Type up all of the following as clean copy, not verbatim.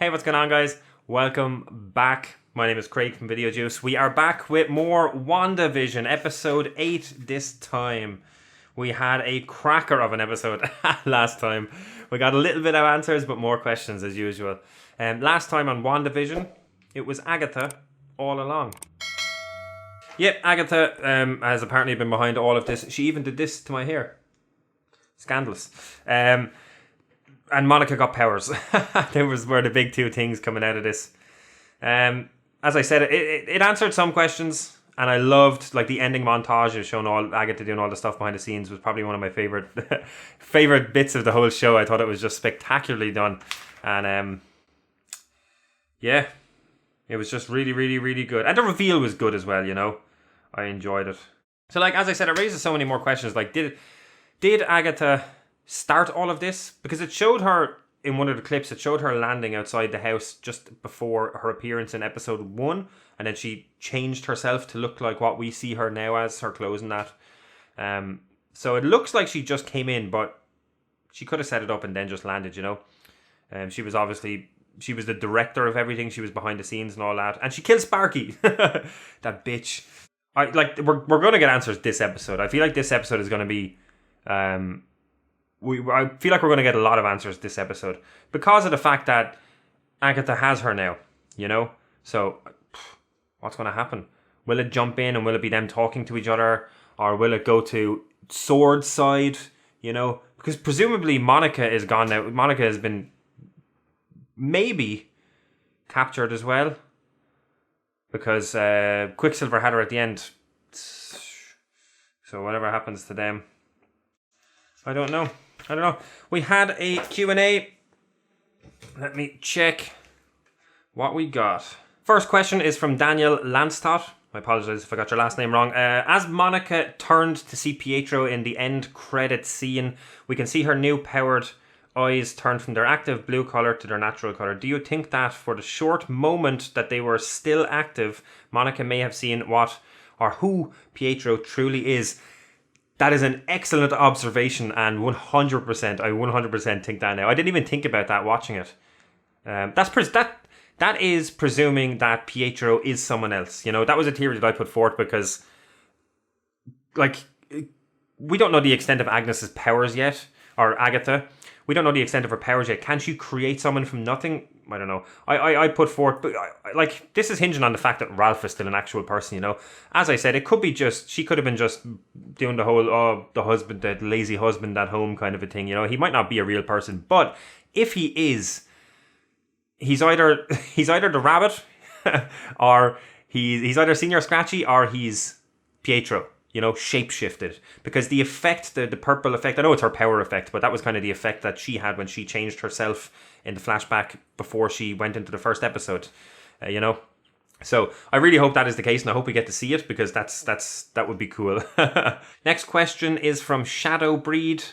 Hey, what's going on, guys? Welcome back. My name is Craig from Video Juice. We are back with more WandaVision, episode 8 this time. We had a cracker of an episode last time. We got a little bit of answers, but more questions as usual. Last time on WandaVision, it was Agatha all along. Yep, Agatha has apparently been behind all of this. She even did this to my hair. Scandalous. And Monica got powers. were the big two things coming out of this. As I said, it answered some questions, and I loved like the ending montage of showing all Agatha doing all the stuff behind the scenes was probably one of my favorite bits of the whole show. I thought it was just spectacularly done, and yeah, it was just really, really, really good. And the reveal was good as well. You know, I enjoyed it. So, like as I said, it raises so many more questions. Like, did Agatha start all of this? Because it showed her in one of the clips, it showed her landing outside the house just before her appearance in episode 1, and then she changed herself to look like what we see her now as, her clothes and that. So it looks like she just came in, but she could have set it up and then just landed, you know. She was the director of everything. She was behind the scenes and all that, and she killed Sparky. That bitch. We're going to get answers this episode. I feel like this episode is going to be I feel like we're going to get a lot of answers this episode because of the fact that Agatha has her now, you know? So, what's going to happen? Will it jump in and will it be them talking to each other? Or will it go to Sword's side, you know? Because presumably Monica is gone now. Monica has been maybe captured as well. Because Quicksilver had her at the end. So whatever happens to them, I don't know. We had a Q&A. Let me check what we got. First question is from Daniel Lanstott. I apologize if I got your last name wrong. As Monica turned to see Pietro in the end credit scene, we can see her new powered eyes turn from their active blue colour to their natural colour. Do you think that for the short moment that they were still active, Monica may have seen what or who Pietro truly is? That is an excellent observation, and 100%, I 100% think that now. I didn't even think about that watching it. That is presuming that Pietro is someone else. You know, that was a theory that I put forth because, like, we don't know the extent of Agnes's powers yet, or Agatha. We don't know the extent of her powers yet. Can she create someone from nothing? I don't know. I put forth, but like this is hinging on the fact that Ralph is still an actual person, you know. As I said, it could be she could have been just doing the whole, the lazy husband at home kind of a thing, you know. He might not be a real person, but if he is, he's either the rabbit, or he's either Senior Scratchy or he's Pietro. You know, shape-shifted. Because the effect, the purple effect, I know it's her power effect, but that was kind of the effect that she had when she changed herself in the flashback before she went into the first episode, you know. So I really hope that is the case, and I hope we get to see it, because that would be cool. Next question is from Shadowbreed.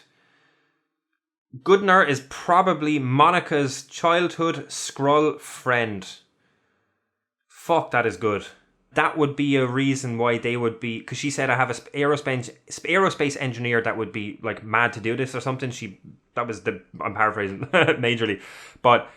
Goodner is probably Monica's childhood Skrull friend. Fuck, that is good. That would be a reason why they would be, because she said I have a aerospace engineer that would be like mad to do this or something. I'm paraphrasing majorly, but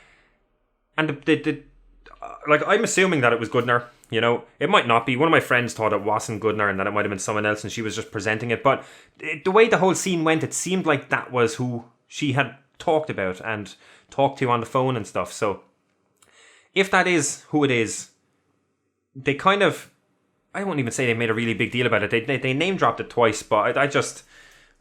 like I'm assuming that it was Goodner. You know, it might not be. One of my friends thought it wasn't Goodner and that it might have been someone else, and she was just presenting it. But the way the whole scene went, it seemed like that was who she had talked about and talked to on the phone and stuff. So if that is who it is, they kind of, I won't even say they made a really big deal about it. They name dropped it twice, but I just,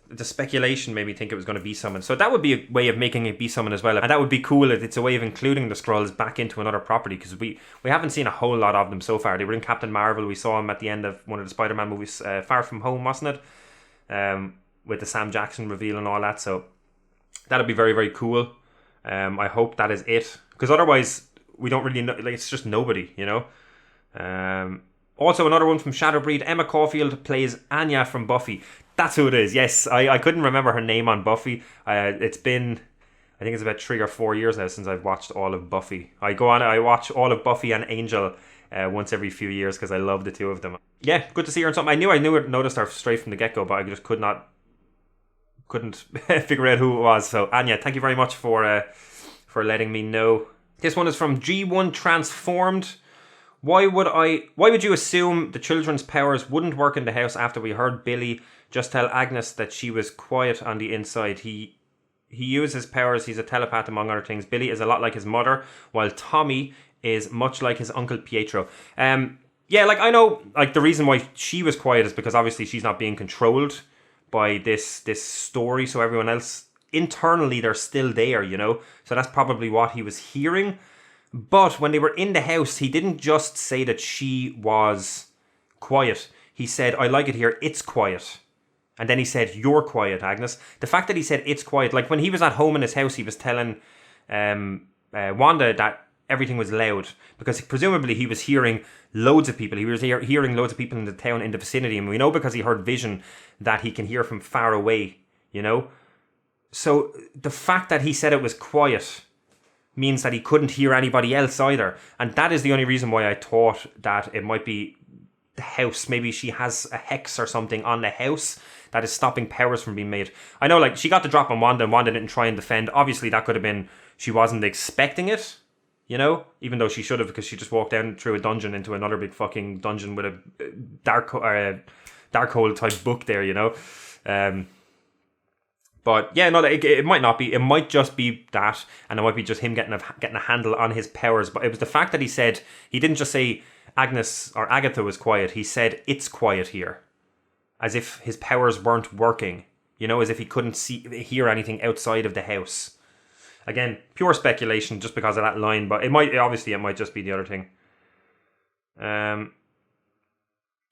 the speculation made me think it was going to be someone. So that would be a way of making it be someone as well. And that would be cool. It's a way of including the Skrulls back into another property, because we haven't seen a whole lot of them so far. They were in Captain Marvel. We saw them at the end of one of the Spider-Man movies, Far From Home, wasn't it? With the Sam Jackson reveal and all that. So that'd be very, very cool. I hope that is it, because otherwise we don't really know. Like, it's just nobody, you know. Also another one from Shadowbreed. Emma Caulfield plays Anya from Buffy. That's who it is. Yes, I couldn't remember her name on Buffy. It's been, I think it's about 3 or 4 years now since I've watched all of Buffy. I watch all of Buffy and Angel once every few years because I love the two of them. Yeah, good to see her in something. I noticed her straight from the get-go, but I just couldn't figure out who it was. So Anya, thank you very much for letting me know This one is from G1 Transformed. Why would you assume the children's powers wouldn't work in the house after we heard Billy just tell Agnes that she was quiet on the inside? He uses his powers, he's a telepath among other things. Billy is a lot like his mother, while Tommy is much like his uncle Pietro. Yeah, like I know like the reason why she was quiet is because obviously she's not being controlled by this story, so everyone else internally they're still there, you know? So that's probably what he was hearing. But when they were in the house, he didn't just say that she was quiet. He said, I like it here, it's quiet. And then he said, you're quiet, Agnes. The fact that he said it's quiet, like when he was at home in his house, he was telling Wanda that everything was loud. Because presumably he was hearing loads of people. He was hearing loads of people in the town, in the vicinity. And we know because he heard vision that he can hear from far away, you know? So the fact that he said it was quiet means that he couldn't hear anybody else either. And that is the only reason why I thought that it might be the house. Maybe she has a hex or something on the house that is stopping powers from being made. I know, like, she got the drop on Wanda and Wanda didn't try and defend. Obviously, that could have been she wasn't expecting it, you know? Even though she should have, because she just walked down through a dungeon into another big fucking dungeon with a dark hole type book there, you know? But yeah, no, it might not be. It might just be that, and it might be just him getting a handle on his powers. But it was the fact that he said, he didn't just say Agnes or Agatha was quiet. He said, it's quiet here. As if his powers weren't working. You know, as if he couldn't hear anything outside of the house. Again, pure speculation just because of that line. But it might just be the other thing.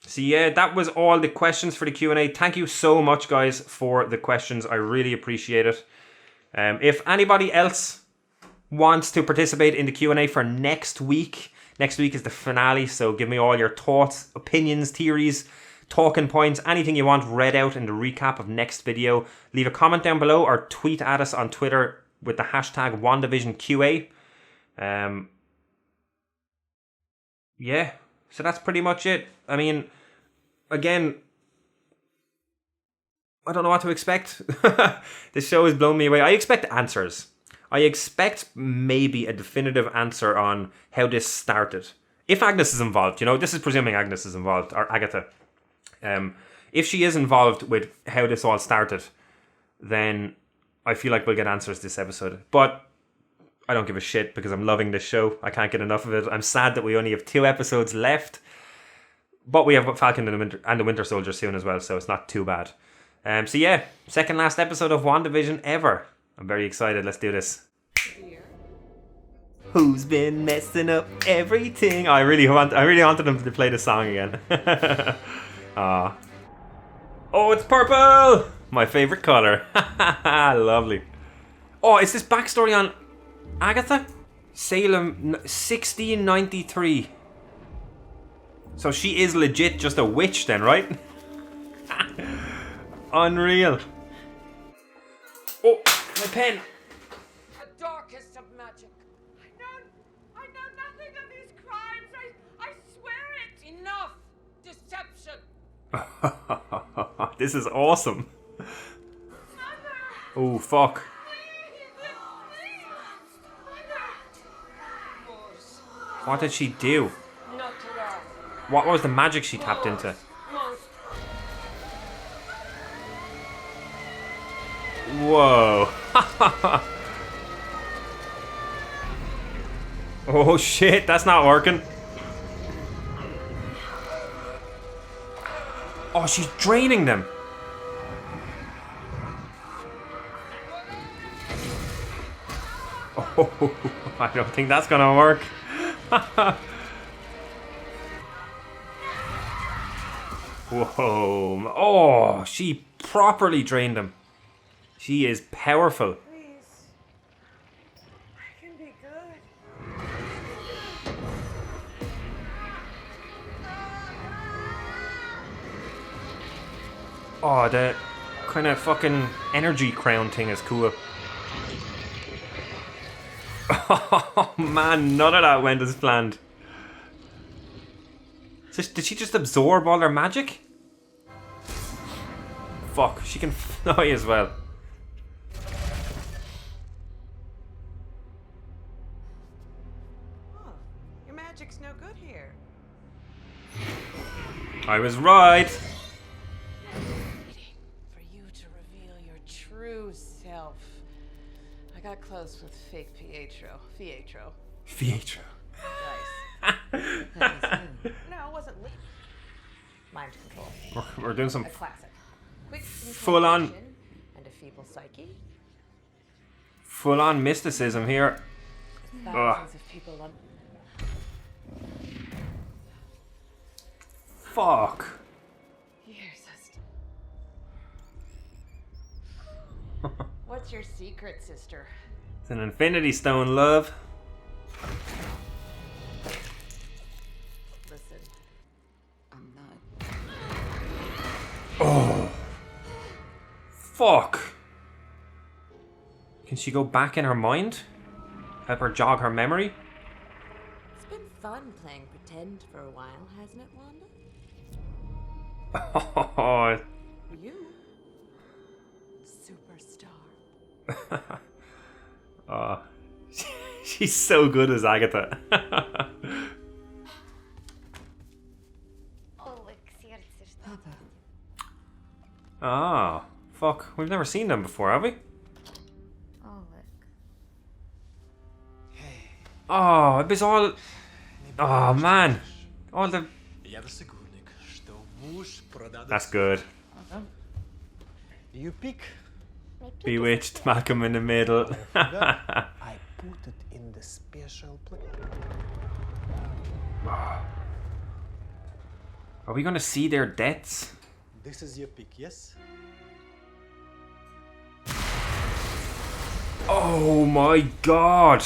So yeah, that was all the questions for the Q&A. Thank you so much, guys, for the questions. I really appreciate it. If anybody else wants to participate in the Q&A for next week is the finale, so give me all your thoughts, opinions, theories, talking points, anything you want read out in the recap of next video. Leave a comment down below or tweet at us on Twitter with the hashtag WandaVisionQA. Yeah, so that's pretty much it. I mean, again, I don't know what to expect. This show has blown me away. I expect answers. I expect maybe a definitive answer on how this started. If Agnes is involved, you know, this is presuming Agnes is involved, or Agatha. If she is involved with how this all started, then I feel like we'll get answers this episode. But I don't give a shit because I'm loving this show. I can't get enough of it. I'm sad that we only have 2 episodes left. But we have Falcon and the Winter Soldier soon as well, so it's not too bad. So yeah, second last episode of WandaVision ever. I'm very excited. Let's do this. Who's been messing up everything? I really wanted them to play the song again. Oh, it's purple! My favorite color. Lovely. Oh, is this backstory on Agatha? Salem, 1693. So she is legit just a witch then, right? Unreal. Oh, my pen. The darkest of magic. I know nothing of these crimes. I swear it. Enough. Deception. This is awesome. Mother. Oh, fuck. What did she do? What was the magic she tapped into? Whoa. Oh shit, that's not working. Oh, she's draining them. Oh, I don't think that's gonna work. Whoa. Oh, she properly drained him. She is powerful. Please. I can be good. Oh, the kind of fucking energy crown thing is cool. Oh man, none of that went as planned. So did she just absorb all her magic? Fuck, she can fly as well. . I was right. Waiting for you to reveal your true self. I got close with fake Pietro. Fietro. Nice. No, it wasn't lit. Mind control. We're doing some A classic. Quick full on incantation and a feeble psyche. mysticism here. Thousands of people on. Fuck. You're so What's your secret, sister? It's an infinity stone, love. Listen. I'm not. Oh. Fuck. Can she go back in her mind? Help her jog her memory? It's been fun playing pretend for a while, hasn't it, Wanda? Oh. You? Superstar. Oh. She's so good as Agatha. Ah, fuck. We've never seen them before, have we? Oh, it was all... Oh, man. All the... That's good. You pick. Bewitched, Malcolm in the middle. I put it in the special place. Are we gonna see their deaths? This is your pick, yes? Oh my god!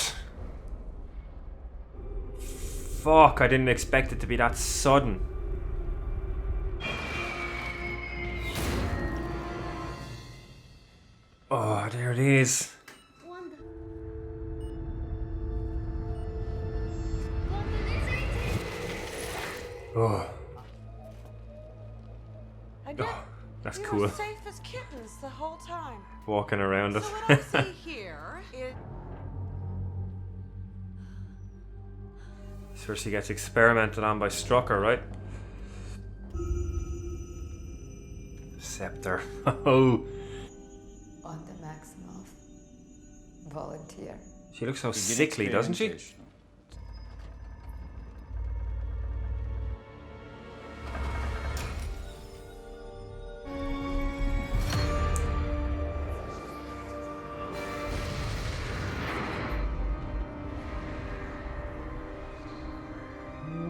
Fuck, I didn't expect it to be that sudden. Oh, there it is. Wanda. Oh, I did. that's We cool. were safe as kittens the whole time. Walking around So it. what I see here is So she gets experimented on by Strucker, right? Scepter. Oh, Wanda Maximoff. Volunteer. she looks so sickly, doesn't she?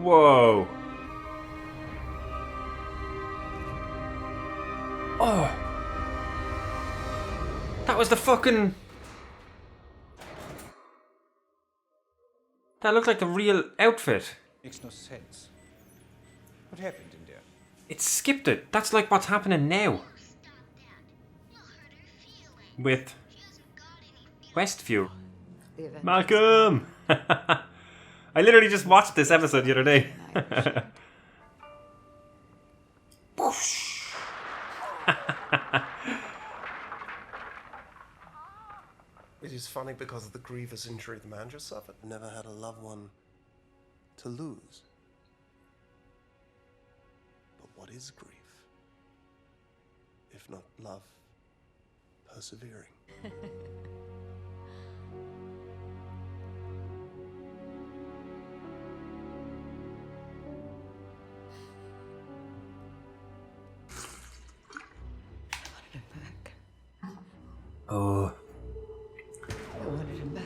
Whoa. Oh. That was the fucking... That looked like the real outfit. Makes no sense. What happened in there? It skipped it. That's like what's happening now. With Westview. The Avengers. Malcolm! I literally just watched this episode the other day. It is funny because of the grievous injury the man just suffered. Never had a loved one to lose. But what is grief? If not love, persevering. Oh. I wanted him back.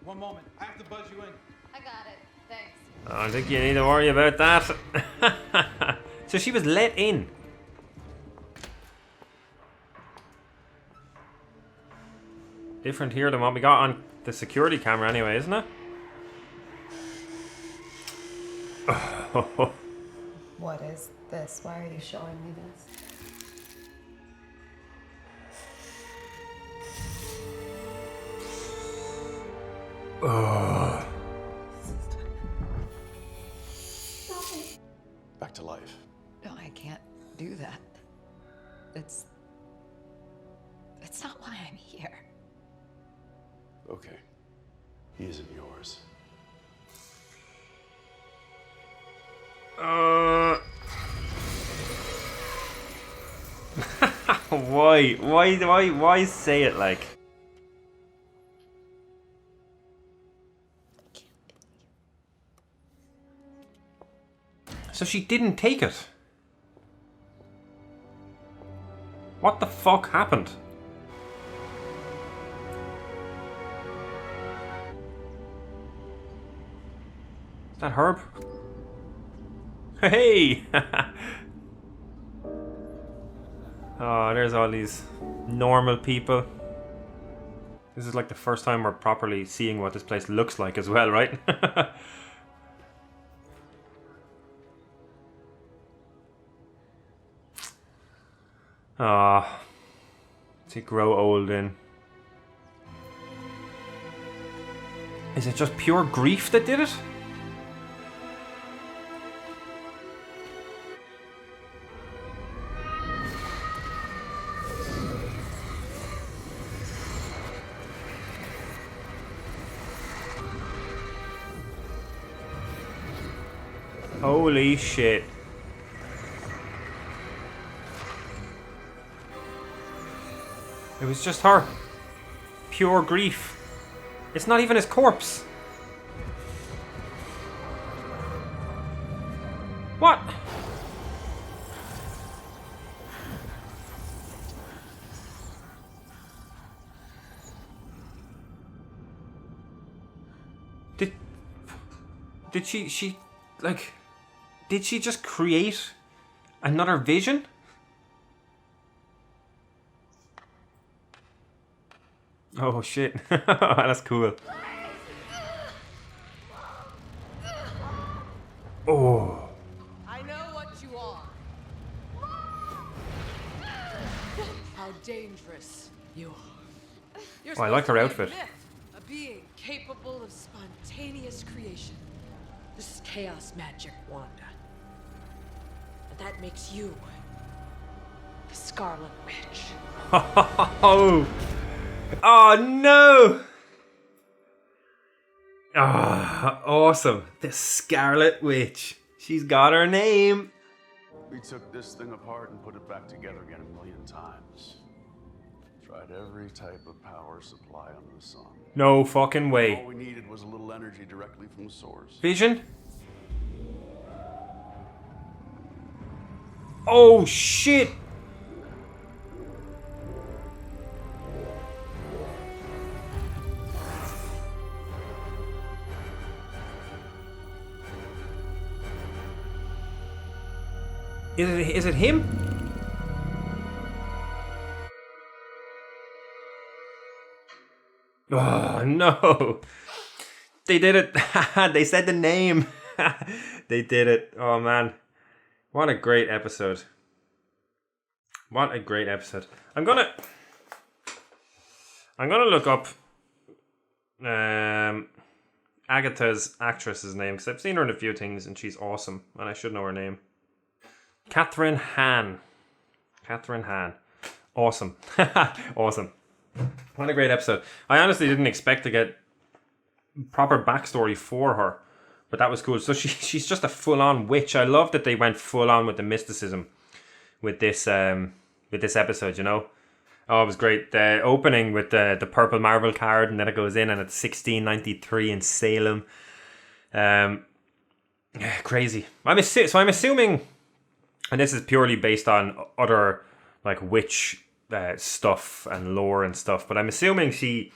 One moment. I have to buzz you in. I got it. Thanks. I don't think you need to worry about that. So she was let in. Different here than what we got on the security camera anyway, isn't it? What is this? Why are you showing me this? Back to life. No, I can't do that. It's not why I'm here. Okay. He isn't yours. Why? Why say it like? So she didn't take it. What the fuck happened? Is that Herb? Hey! Oh, there's all these normal people. This is like the first time we're properly seeing what this place looks like as well, right? Ah, to grow old in. Is it just pure grief that did it? Holy shit. It was just her. Pure grief. It's not even his corpse. What? Did she like, did she just create another vision? Oh shit. That's cool. Oh. I know what you are. How dangerous you are. You're Oh, I like her supposed to outfit. be a myth, a being capable of spontaneous creation. This is chaos magic, Wanda. And that makes you the Scarlet Witch. Oh. Oh no! Ah, awesome. The Scarlet Witch. She's got her name. We took this thing apart and put it back together again a million times. Tried every type of power supply under the sun. No fucking All way. we needed was a little energy directly from the source. Vision? Oh shit! Is it him? Oh no! They did it! They said the name! They did it! Oh man. What a great episode. What a great episode. I'm gonna look up Agatha's actress's name, because I've seen her in a few things and she's awesome and I should know her name. Catherine Hahn. Catherine Hahn. Awesome. Awesome. What a great episode. I honestly didn't expect to get proper backstory for her, but that was cool. So she's just a full-on witch. I love that they went full-on with the mysticism with this episode, you know. Oh, it was great. The opening with the purple marble card, and then it goes in and it's 1693 in Salem. Crazy. I'm assuming, and this is purely based on other like witch stuff and lore and stuff, but I'm assuming she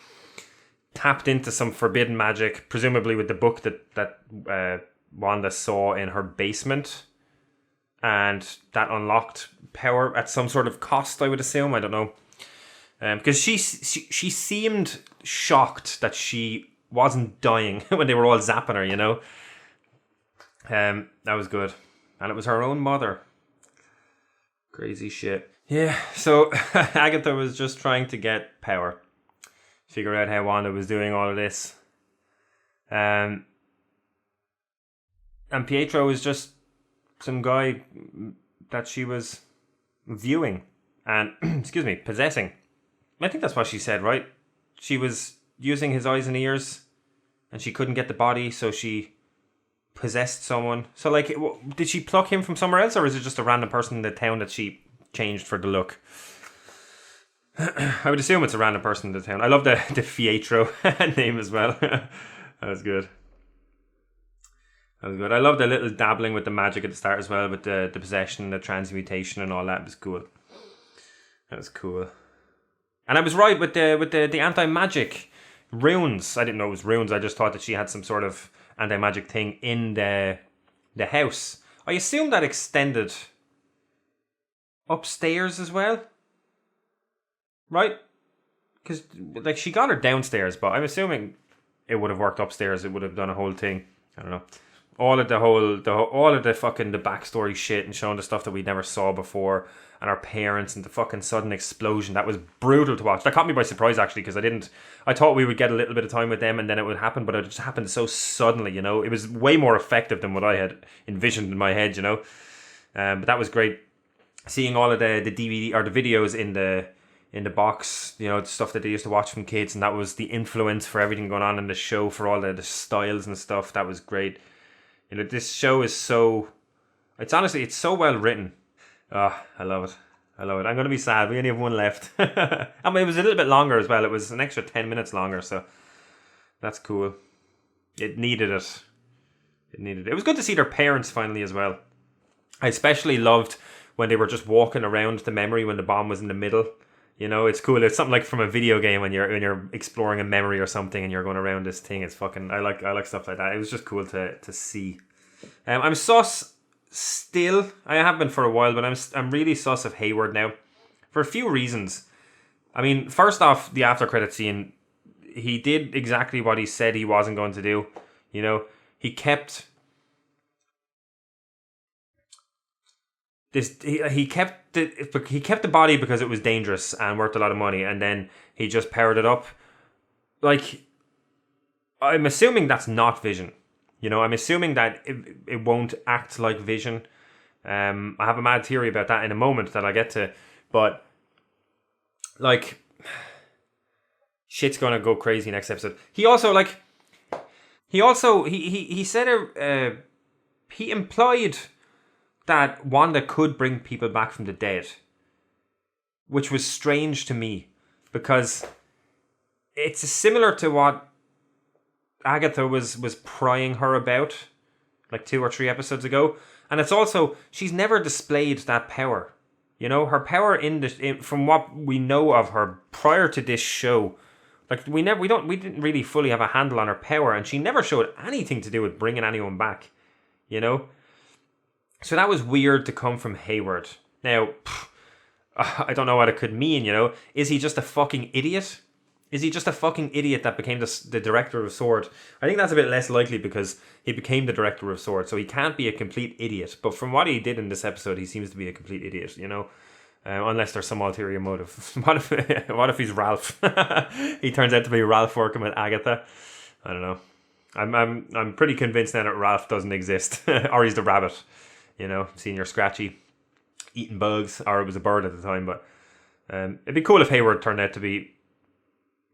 tapped into some forbidden magic, presumably with the book that Wanda saw in her basement, and that unlocked power at some sort of cost, I would assume. I don't know, because she seemed shocked that she wasn't dying when they were all zapping her, you know. That was good, and it was her own mother. Crazy shit. Yeah, so Agatha was just trying to get power. Figure out how Wanda was doing all of this. And Pietro was just some guy that she was viewing and, excuse me, possessing. I think that's what she said, right? She was using his eyes and ears and she couldn't get the body, so she possessed someone. So, like, did she pluck him from somewhere else, or is it just a random person in the town that she changed for the look? I would assume it's a random person in the town. I love the Pietro name as well. That was good. That was good. I love the little dabbling with the magic at the start as well, with the possession, the transmutation, and all that. It was cool. That was cool. And I was right with the anti-magic runes. I didn't know it was runes. I just thought that she had some sort of anti-magic thing in the house. I assume that extended upstairs as well. Right? Because like she got her downstairs, but I'm assuming it would have worked upstairs. It would have done a whole thing. I don't know. All of the fucking the backstory shit and showing the stuff that we never saw before, and our parents and the fucking sudden explosion. That was brutal to watch. That caught me by surprise actually, because I thought we would get a little bit of time with them and then it would happen, but it just happened so suddenly, you know. It was way more effective than what I had envisioned in my head, you know. But that was great. Seeing all of the DVD or the videos in the box, you know, the stuff that they used to watch from kids, and that was the influence for everything going on in the show, for all the styles and stuff. That was great. You know, this show is so... It's so well written. Oh, I love it. I love it. I'm going to be sad. We only have one left. I mean, it was a little bit longer as well. It was an extra 10 minutes longer, so that's cool. It needed it. It was good to see their parents finally as well. I especially loved when they were just walking around the memory when the bomb was in the middle. You know, it's cool. It's something like from a video game when you're exploring a memory or something and you're going around this thing. It's fucking... I like stuff like that. It was just cool to see. I'm sus still. I have been for a while, but I'm really sus of Hayward now for a few reasons. I mean, first off, the after credit scene, he did exactly what he said he wasn't going to do. You know, he kept this. He kept the body because it was dangerous and worth a lot of money, and then he just powered it up. Like, I'm assuming that's not Vision. You know, I'm assuming that it won't act like Vision. I have a mad theory about that in a moment that I get to, but like, shit's gonna go crazy next episode. He said he implied that Wanda could bring people back from the dead, which was strange to me because it's similar to what Agatha was prying her about like 2 or 3 episodes ago, and it's also, she's never displayed that power. You know, her power from what we know of her prior to this show, like we didn't really fully have a handle on her power, and she never showed anything to do with bringing anyone back. You know, so that was weird to come from Hayward. Now, I don't know what it could mean. You know, is he just a fucking idiot? Is he just a fucking idiot that became the director of S.W.O.R.D.? I think that's a bit less likely because he became the director of S.W.O.R.D., so he can't be a complete idiot. But from what he did in this episode, he seems to be a complete idiot, you know? Unless there's some ulterior motive. What if he's Ralph? He turns out to be Ralph working with Agatha. I don't know. I'm pretty convinced now that Ralph doesn't exist. Or he's the rabbit, you know? Senior Scratchy. Eating bugs. Or it was a bird at the time, but... it'd be cool if Hayward turned out to be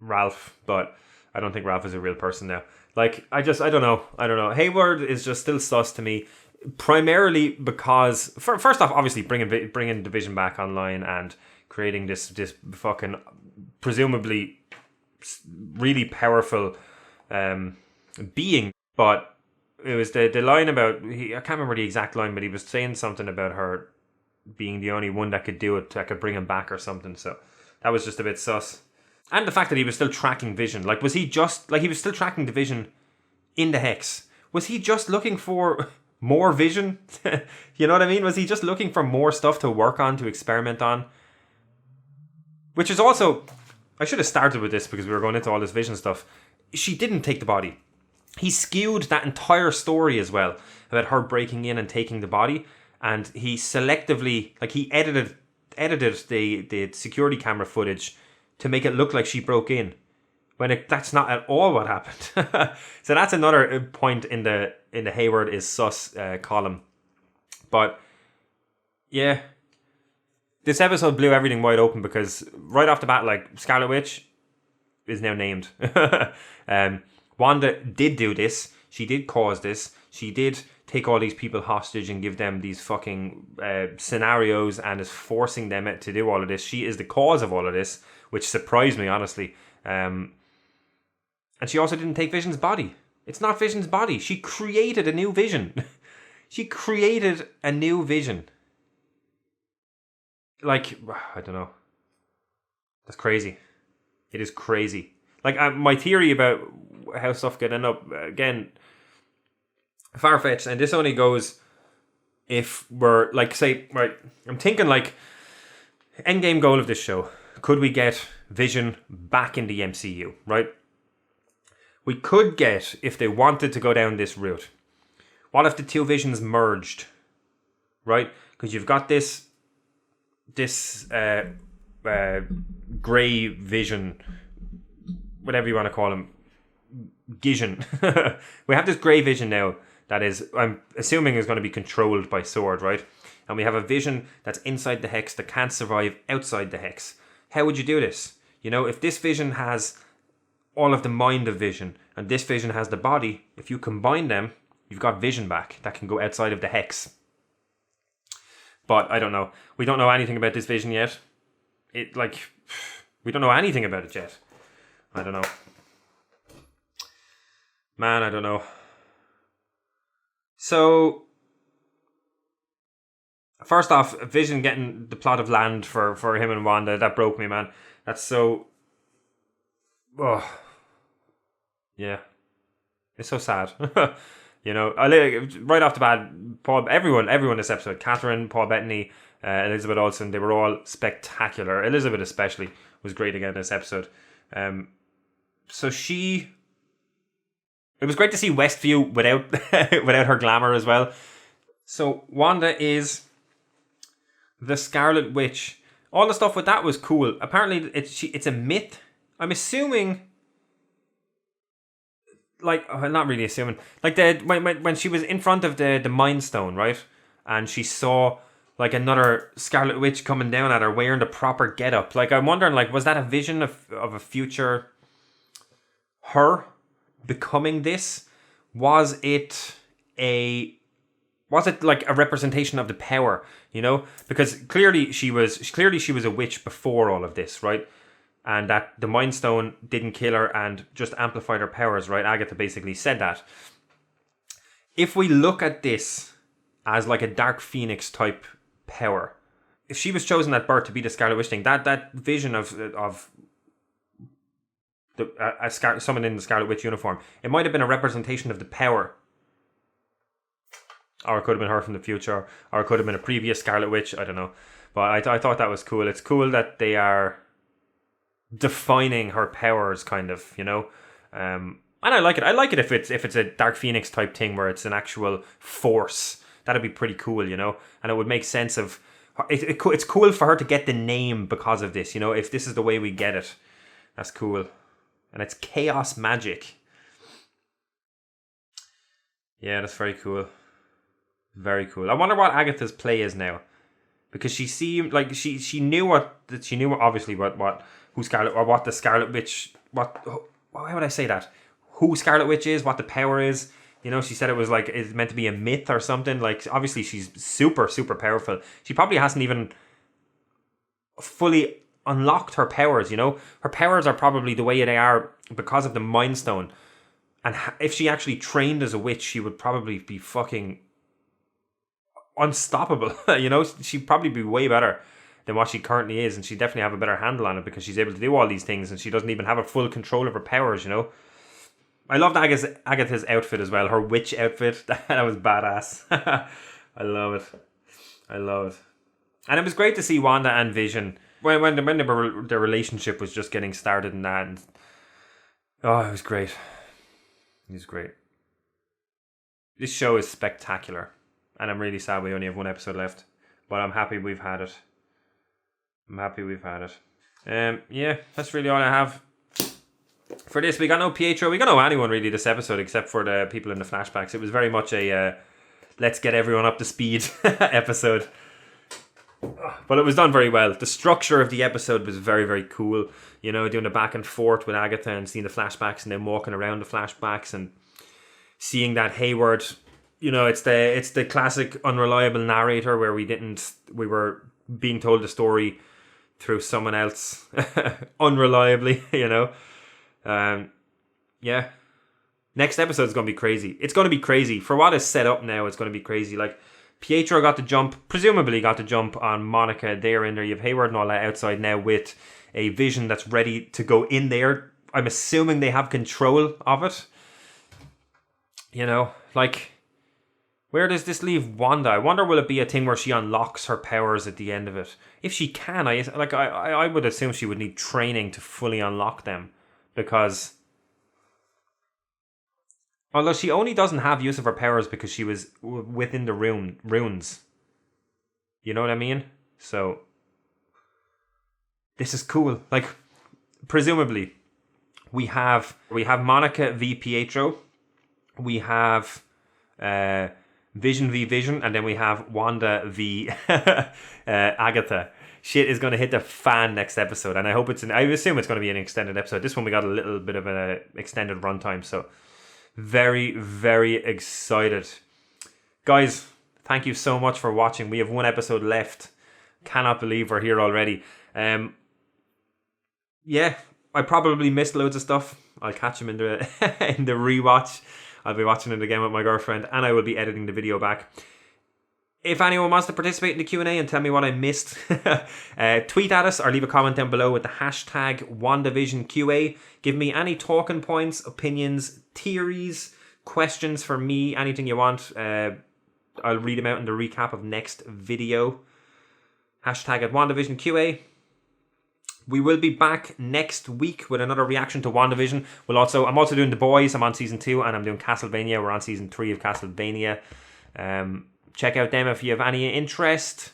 Ralph, but I don't think Ralph is a real person now. Like, I don't know. Hayward is just still sus to me, primarily because first off, obviously bringing Division back online and creating this fucking presumably really powerful being. But it was the line about, I can't remember the exact line, but he was saying something about her being the only one that could do it, that could bring him back or something. So that was just a bit sus. And the fact that he was still tracking Vision. Like, was he just... Like, he was still tracking the Vision in the Hex. Was he just looking for more Vision? You know what I mean? Was he just looking for more stuff to work on, to experiment on? Which is also... I should have started with this because we were going into all this Vision stuff. She didn't take the body. He skewed that entire story as well, about her breaking in and taking the body. And he selectively... Like, he edited the security camera footage to make it look like she broke in, when that's not at all what happened. So that's another point in the Hayward is sus column. But yeah, this episode blew everything wide open because right off the bat, like, Scarlet Witch is now named. Wanda did do this. She did cause this. She did take all these people hostage and give them these fucking scenarios and is forcing them to do all of this. She is the cause of all of this, which surprised me, honestly. And she also didn't take Vision's body. It's not Vision's body. She created a new Vision. She created a new Vision. Like, I don't know. That's crazy. It is crazy. Like, my theory about how stuff could end up, again, far-fetched, and this only goes if we're, like, say, right, I'm thinking, like, endgame goal of this show, could we get Vision back in the MCU, right? We could get, if they wanted to go down this route, what if the two Visions merged, right? Because you've got this grey Vision, whatever you want to call him, Gision. We have this grey Vision now that is, I'm assuming, is going to be controlled by Sword, right? And we have a Vision that's inside the Hex that can't survive outside the Hex. How would you do this? You know, if this Vision has all of the mind of Vision and this Vision has the body, if you combine them, you've got Vision back that can go outside of the Hex. But I don't know. We don't know anything about this Vision yet. We don't know anything about it yet. I don't know. Man, I don't know. So, first off, Vision getting the plot of land for him and Wanda, that broke me, man. That's so... Oh. Yeah. It's so sad. You know, right off the bat, everyone in this episode, Catherine, Paul Bettany, Elizabeth Olsen, they were all spectacular. Elizabeth especially was great again in this episode. So it was great to see Westview without without her glamour as well. So Wanda is the Scarlet Witch. All the stuff with that was cool. Apparently it's a myth. I'm assuming, like, not really assuming, like when she was in front of the Mind Stone, right? And she saw like another Scarlet Witch coming down at her wearing the proper getup. Like, I'm wondering, like, was that a vision of a future her becoming this? Was it like a representation of the power, you know? Because clearly she was a witch before all of this, right? And that the Mind Stone didn't kill her and just amplified her powers, right? Agatha basically said that. If we look at this as like a Dark Phoenix type power, if she was chosen at birth to be the Scarlet Witch thing, that vision of someone in the Scarlet Witch uniform, it might have been a representation of the power. Or it could have been her from the future, or it could have been a previous Scarlet Witch, I don't know. But I thought that was cool. It's cool that they are defining her powers, kind of, you know. And I like it. I like it if it's a Dark Phoenix type thing where it's an actual force. That'd be pretty cool, you know. And it would make sense of it's cool for her to get the name because of this, you know. If this is the way we get it, that's cool. And it's chaos magic. Yeah, that's very cool. Very cool. I wonder what Agatha's play is now, because she seemed like she knew obviously who Scarlet, or what the Scarlet Witch, how would I say that? Who Scarlet Witch is, what the power is. You know, she said it was like, it's meant to be a myth or something. Like, obviously she's super, super powerful. She probably hasn't even fully unlocked her powers, you know. Her powers are probably the way they are because of the Mind Stone. And if she actually trained as a witch, she would probably be fucking unstoppable. You know, she'd probably be way better than what she currently is, and she'd definitely have a better handle on it because she's able to do all these things and she doesn't even have a full control of her powers, you know. I loved Agatha's outfit as well, her witch outfit. That was badass. I love it. And it was great to see Wanda and Vision when their relationship was just getting started and that. And, oh, it was great. It was great. This show is spectacular. And I'm really sad we only have one episode left. But I'm happy we've had it. Yeah, that's really all I have for this. We got no Pietro. We got no anyone really this episode except for the people in the flashbacks. It was very much a let's get everyone up to speed episode. But it was done very well. The structure of the episode was very, very cool. You know, doing the back and forth with Agatha and seeing the flashbacks and then walking around the flashbacks and seeing that Hayward, you know, it's the classic unreliable narrator where we were being told the story through someone else unreliably, you know. Yeah. Next episode is going to be crazy. It's going to be crazy. For what is set up now, it's going to be crazy. Like, Pietro got the jump, presumably got the jump on Monica there in there. You have Hayward and all that outside now with a Vision that's ready to go in there. I'm assuming they have control of it. You know, like, where does this leave Wanda? I wonder, will it be a thing where she unlocks her powers at the end of it? If she can, I would assume she would need training to fully unlock them. Because, although she only doesn't have use of her powers because she was within the runes. You know what I mean? So, this is cool. Like, presumably, we have Monica v Pietro. We have Vision v Vision, and then we have Wanda v Agatha. Shit is going to hit the fan next episode, and I assume it's going to be an extended episode. This one we got a little bit of an extended runtime, so very, very excited. Guys, thank you so much for watching. We have one episode left. Cannot believe we're here already. Yeah, I probably missed loads of stuff. I'll catch them in the in the rewatch. I'll be watching it again with my girlfriend, and I will be editing the video back. If anyone wants to participate in the Q&A and tell me what I missed, tweet at us or leave a comment down below with the hashtag WandaVisionQA. Give me any talking points, opinions, theories, questions for me, anything you want. I'll read them out in the recap of next video. Hashtag at WandaVisionQA. We will be back next week with another reaction to WandaVision. I'm also doing The Boys. I'm on season 2, and I'm doing Castlevania. We're on season 3 of Castlevania. Check out them if you have any interest.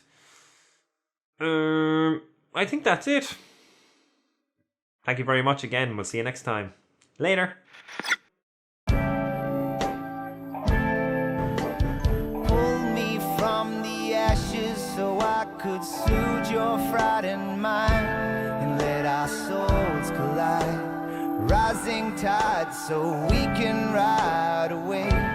I think that's it. Thank you very much again. We'll see you next time. Later. Pull me from the ashes so I could soothe your frightened mind and let our souls collide. Rising tide so we can ride away.